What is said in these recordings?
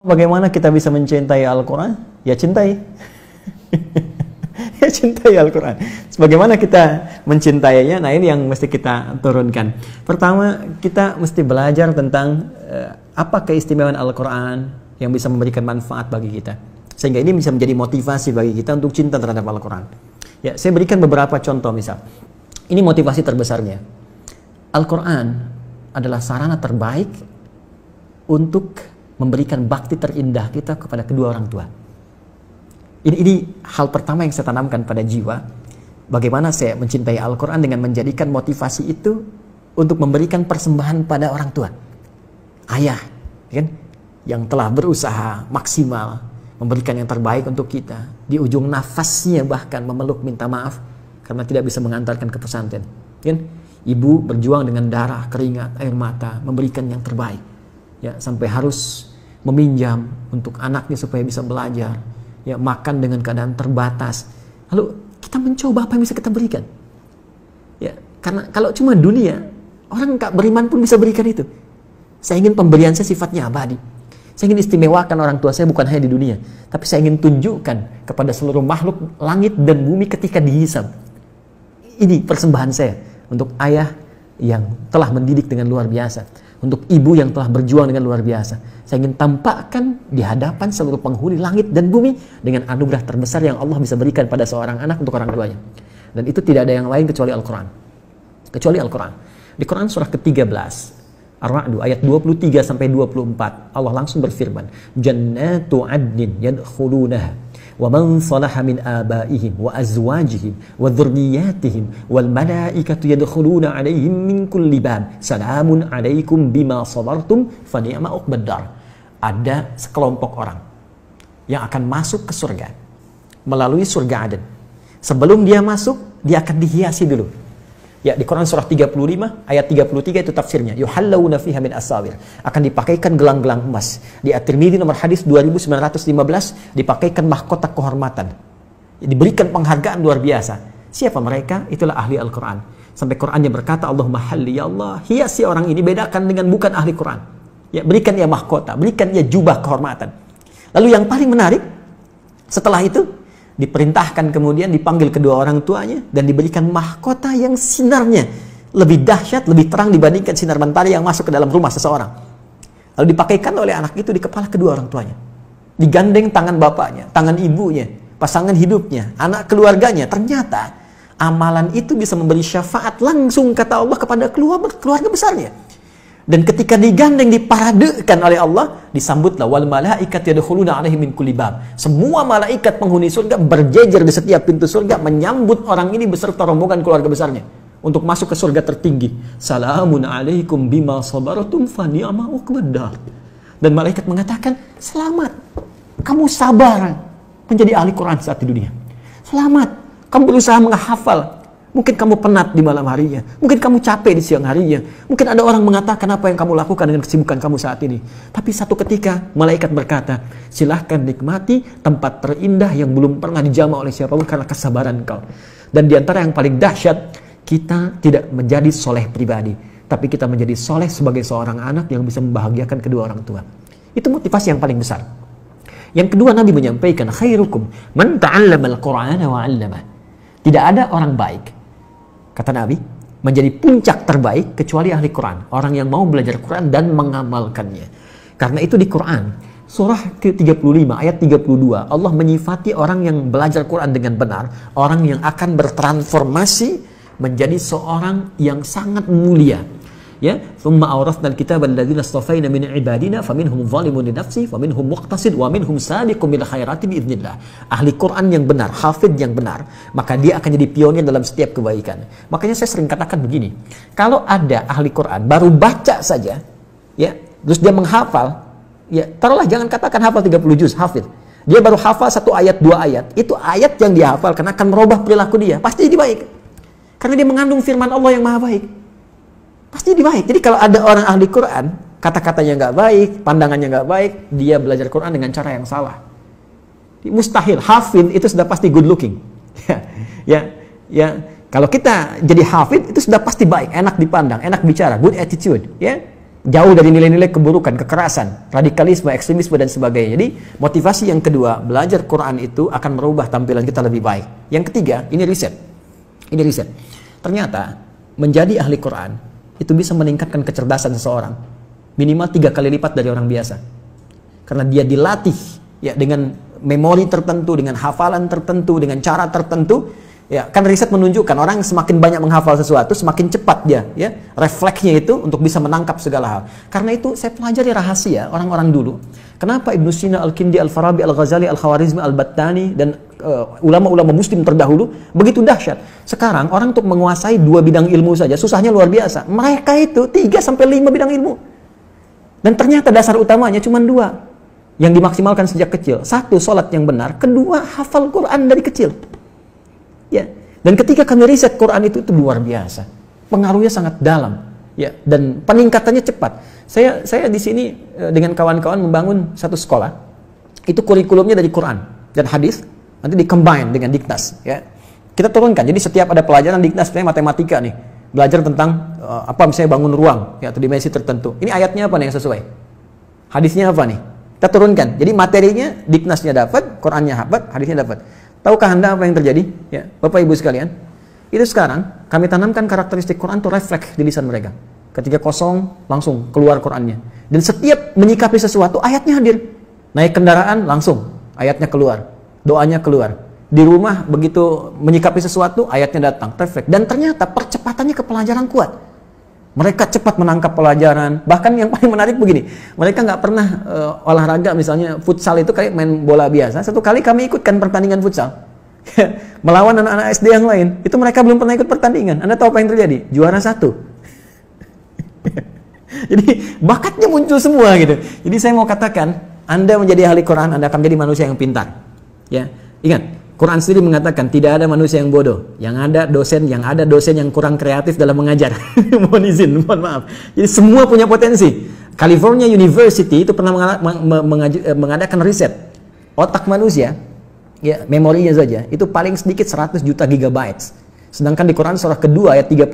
Bagaimana kita bisa mencintai Al-Quran? Ya cintai. Ya cintai Al-Quran. Bagaimana kita mencintainya? Nah ini yang mesti kita turunkan. Pertama, kita mesti belajar tentang apa keistimewaan Al-Quran yang bisa memberikan manfaat bagi kita. Sehingga ini bisa menjadi motivasi bagi kita untuk cinta terhadap Al-Quran. Ya, saya berikan beberapa contoh misal. Ini motivasi terbesarnya. Al-Quran adalah sarana terbaik untuk memberikan bakti terindah kita kepada kedua orang tua. Ini hal pertama yang saya tanamkan pada jiwa. Bagaimana saya mencintai Al-Quran dengan menjadikan motivasi itu untuk memberikan persembahan pada orang tua. Ayah, kan, yang telah berusaha maksimal memberikan yang terbaik untuk kita. Di ujung nafasnya bahkan memeluk minta maaf karena tidak bisa mengantarkan ke pesantren. Kan? Ibu berjuang dengan darah, keringat, air mata, memberikan yang terbaik. Ya, sampai harus meminjam untuk anaknya supaya bisa belajar. Ya, makan dengan keadaan terbatas. Lalu kita mencoba apa yang bisa kita berikan. Ya, karena kalau cuma dunia, orang nggak beriman pun bisa berikan itu. Saya ingin pemberian saya sifatnya abadi. Saya ingin istimewakan orang tua saya bukan hanya di dunia, tapi saya ingin tunjukkan kepada seluruh makhluk langit dan bumi ketika dihisab. Ini persembahan saya untuk ayah yang telah mendidik dengan luar biasa. Untuk ibu yang telah berjuang dengan luar biasa. Saya ingin tampakkan di hadapan seluruh penghuni langit dan bumi dengan anugerah terbesar yang Allah bisa berikan pada seorang anak untuk orang tuanya. Dan itu tidak ada yang lain kecuali Al-Quran. Kecuali Al-Quran. Di Quran surah ke-13, Ar-Ra'd ayat 23-24, Allah langsung berfirman, Jannatu adnin yadkhulunaha wa man salaha min abaihim wa azwajihim wa dhurriyyatihim wal malaikatu yadkhuluna alaihim min kulli bab salamun alaikum bima sabartum fa ni'ma uqbad dar. Ada sekelompok orang yang akan masuk ke surga melalui surga Aden. Sebelum dia masuk, dia akan dihiasi dulu. Ya, di Quran surah 35 ayat 33 itu tafsirnya. Yuhallawna fiha min asawir. Akan dipakaikan gelang-gelang emas. Di At-Tirmidzi nomor hadis 2915 dipakaikan mahkota kehormatan. Diberikan penghargaan luar biasa. Siapa mereka? Itulah ahli Al-Quran. Sampai Qurannya berkata, Allahumma halli ya Allah, hiasi orang ini, bedakan dengan bukan ahli Quran. Ya, berikan ia mahkota, berikan ia jubah kehormatan. Lalu yang paling menarik, setelah itu diperintahkan kemudian dipanggil kedua orang tuanya dan diberikan mahkota yang sinarnya lebih dahsyat, lebih terang dibandingkan sinar mentari yang masuk ke dalam rumah seseorang. Lalu dipakaikan oleh anak itu di kepala kedua orang tuanya. Digandeng tangan bapaknya, tangan ibunya, pasangan hidupnya, anak keluarganya. Ternyata amalan itu bisa memberi syafaat langsung kata Allah kepada keluarga besarnya. Dan ketika digandeng, diparadekan oleh Allah, disambutlah wal malaikat yadkhuluna alaihim min kulli bab. Semua malaikat penghuni surga berjejer di setiap pintu surga menyambut orang ini beserta rombongan keluarga besarnya untuk masuk ke surga tertinggi. Salamun alaikum bima sabartum fa ni'ma uqbad dar. Dan malaikat mengatakan, "Selamat. Kamu sabar menjadi ahli Quran saat di dunia. Selamat. Kamu berusaha menghafal. Mungkin kamu penat di malam harinya. Mungkin kamu capek di siang harinya. Mungkin ada orang mengatakan apa yang kamu lakukan dengan kesibukan kamu saat ini. Tapi satu ketika malaikat berkata, silahkan nikmati tempat terindah yang belum pernah dijamah oleh siapapun karena kesabaran kau. Dan di antara yang paling dahsyat, kita tidak menjadi soleh pribadi, tapi kita menjadi soleh sebagai seorang anak yang bisa membahagiakan kedua orang tua. Itu motivasi yang paling besar. Yang kedua, Nabi menyampaikan, khairukum man ta'allama al-Qur'ana wa 'allama. Tidak ada orang baik, kata Nabi, menjadi puncak terbaik kecuali ahli Quran. Orang yang mau belajar Quran dan mengamalkannya. Karena itu di Quran, surah ke-35 ayat 32, Allah menyifati orang yang belajar Quran dengan benar, orang yang akan bertransformasi menjadi seorang yang sangat mulia. Ya, thumma awrathna al-kitaba alladziina istafaina min ibadina faminhum zalimun li nafsihi wa minhum muqtasid wa minhum sabiqun bil khairati bi idznillah. Ahli Quran yang benar, hafid yang benar, maka dia akan jadi pionir dalam setiap kebaikan. Makanya saya sering katakan begini, kalau ada ahli Quran baru baca saja, ya, terus dia menghafal, ya, taruhlah jangan katakan hafal 30 juz, hafid. Dia baru hafal 1 ayat, 2 ayat. Itu ayat yang dia hafal karena akan merubah perilaku dia, pasti jadi baik. Karena dia mengandung firman Allah yang maha baik. Pasti jadi baik. Jadi kalau ada orang ahli Quran, kata-katanya nggak baik, pandangannya nggak baik, dia belajar Quran dengan cara yang salah. Mustahil. Hafid itu sudah pasti good looking. Ya. Kalau kita jadi hafid itu sudah pasti baik, enak dipandang, enak bicara, good attitude. Ya. jauh dari nilai-nilai keburukan, kekerasan, radikalisme, ekstremisme dan sebagainya. Jadi motivasi yang kedua, belajar Quran itu akan merubah tampilan kita lebih baik. Yang ketiga, ini riset. Ternyata menjadi ahli Quran itu bisa meningkatkan kecerdasan seseorang minimal 3 kali lipat dari orang biasa. Karena dia dilatih ya dengan memori tertentu, dengan hafalan tertentu, dengan cara tertentu. Ya, kan riset menunjukkan orang semakin banyak menghafal sesuatu, semakin cepat dia, ya, refleksnya itu untuk bisa menangkap segala hal. Karena itu saya pelajari rahasia orang-orang dulu. Kenapa Ibnu Sina, Al-Kindi, Al-Farabi, Al-Ghazali, Al-Khawarizmi, Al-Battani dan ulama-ulama Muslim terdahulu begitu dahsyat. Sekarang orang untuk menguasai 2 bidang ilmu saja susahnya luar biasa. Mereka itu 3 sampai 5 bidang ilmu. Dan ternyata dasar utamanya cuma 2 yang dimaksimalkan sejak kecil. 1, sholat yang benar. 2, hafal Quran dari kecil. Ya, dan ketika kami riset Quran itu luar biasa, pengaruhnya sangat dalam, ya, dan peningkatannya cepat. Saya di sini dengan kawan-kawan membangun satu sekolah, itu kurikulumnya dari Quran dan hadis, nanti di-combine dengan Diknas, ya. Kita turunkan, jadi setiap ada pelajaran Diknas, misalnya matematika nih, belajar tentang misalnya bangun ruang, ya, atau dimensi tertentu. Ini ayatnya apa nih yang sesuai? Hadisnya apa nih? Kita turunkan. Jadi materinya Diknasnya dapat, Qurannya dapat, hadisnya dapat. Tahukah Anda apa yang terjadi? Ya, Bapak Ibu sekalian, itu sekarang kami tanamkan karakteristik Quran itu refleks di lisan mereka. Ketika kosong, langsung keluar Qurannya. Dan setiap menyikapi sesuatu, ayatnya hadir. Naik kendaraan, langsung ayatnya keluar. Doanya keluar. Di rumah, begitu menyikapi sesuatu, ayatnya datang, refleks. Dan ternyata percepatannya ke pelajaran kuat. Mereka cepat menangkap pelajaran. Bahkan yang paling menarik begini, mereka nggak pernah olahraga, misalnya futsal itu kayak main bola biasa. Satu kali kami ikutkan pertandingan futsal melawan anak-anak SD yang lain. Itu mereka belum pernah ikut pertandingan. Anda tahu apa yang terjadi? Juara 1. Jadi bakatnya muncul semua gitu. Jadi saya mau katakan, Anda menjadi ahli Quran, Anda akan menjadi manusia yang pintar. Ya, ingat. Quran sendiri mengatakan tidak ada manusia yang bodoh, yang ada dosen yang kurang kreatif dalam mengajar. Mohon maaf. Jadi semua punya potensi. California University itu pernah mengadakan riset otak manusia, ya, memorinya saja itu paling sedikit 100 juta gigabytes. Sedangkan di Quran surah kedua ayat 31,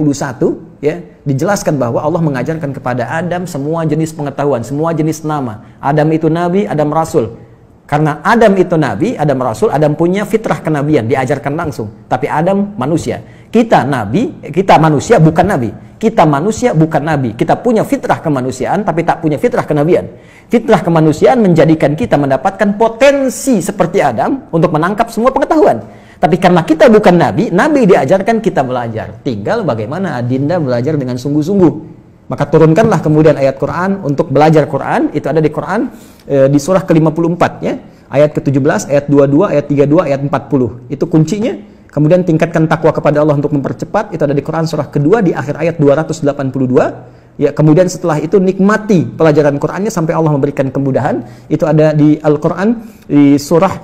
ya, dijelaskan bahwa Allah mengajarkan kepada Adam semua jenis pengetahuan, semua jenis nama. Adam itu nabi, Adam rasul. Karena Adam itu nabi, Adam rasul, Adam punya fitrah kenabian, diajarkan langsung. Tapi Adam manusia. Kita nabi, kita manusia bukan nabi. Kita manusia bukan nabi. Kita punya fitrah kemanusiaan tapi tak punya fitrah kenabian. Fitrah kemanusiaan menjadikan kita mendapatkan potensi seperti Adam untuk menangkap semua pengetahuan. Tapi karena kita bukan nabi, nabi diajarkan kita belajar. Tinggal bagaimana Adinda belajar dengan sungguh-sungguh. Maka turunkanlah kemudian ayat Quran untuk belajar Quran. Itu ada di Quran di surah ke-54, ya. Ayat ke-17, ayat 22, ayat 32, ayat 40. Itu kuncinya. Kemudian tingkatkan takwa kepada Allah untuk mempercepat. Itu ada di Quran surah kedua di akhir ayat 282. Ya, kemudian setelah itu nikmati pelajaran Qurannya sampai Allah memberikan kemudahan. Itu ada di Al-Quran di surah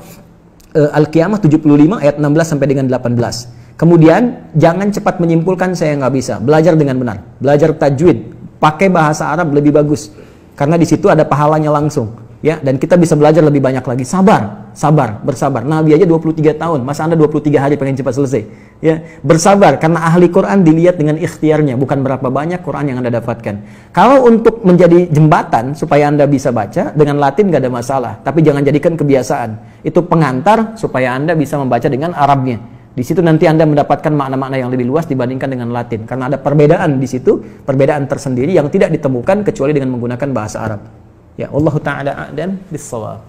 Al-Qiyamah 75 ayat 16 sampai dengan 18. Kemudian jangan cepat menyimpulkan saya nggak bisa. Belajar dengan benar. Belajar tajwid. Pakai bahasa Arab lebih bagus. Karena di situ ada pahalanya langsung. Ya, dan kita bisa belajar lebih banyak lagi. Sabar, bersabar. Nabi aja 23 tahun. Masa Anda 23 hari pengen cepat selesai? Ya, bersabar. Karena ahli Quran dilihat dengan ikhtiarnya. Bukan berapa banyak Quran yang Anda dapatkan. Kalau untuk menjadi jembatan supaya Anda bisa baca, dengan Latin nggak ada masalah. Tapi jangan jadikan kebiasaan. Itu pengantar supaya Anda bisa membaca dengan Arabnya. Di situ nanti Anda mendapatkan makna-makna yang lebih luas dibandingkan dengan Latin. Karena ada perbedaan di situ, perbedaan tersendiri yang tidak ditemukan kecuali dengan menggunakan bahasa Arab. Ya, Allah Ta'ala a'lam bis-shawab.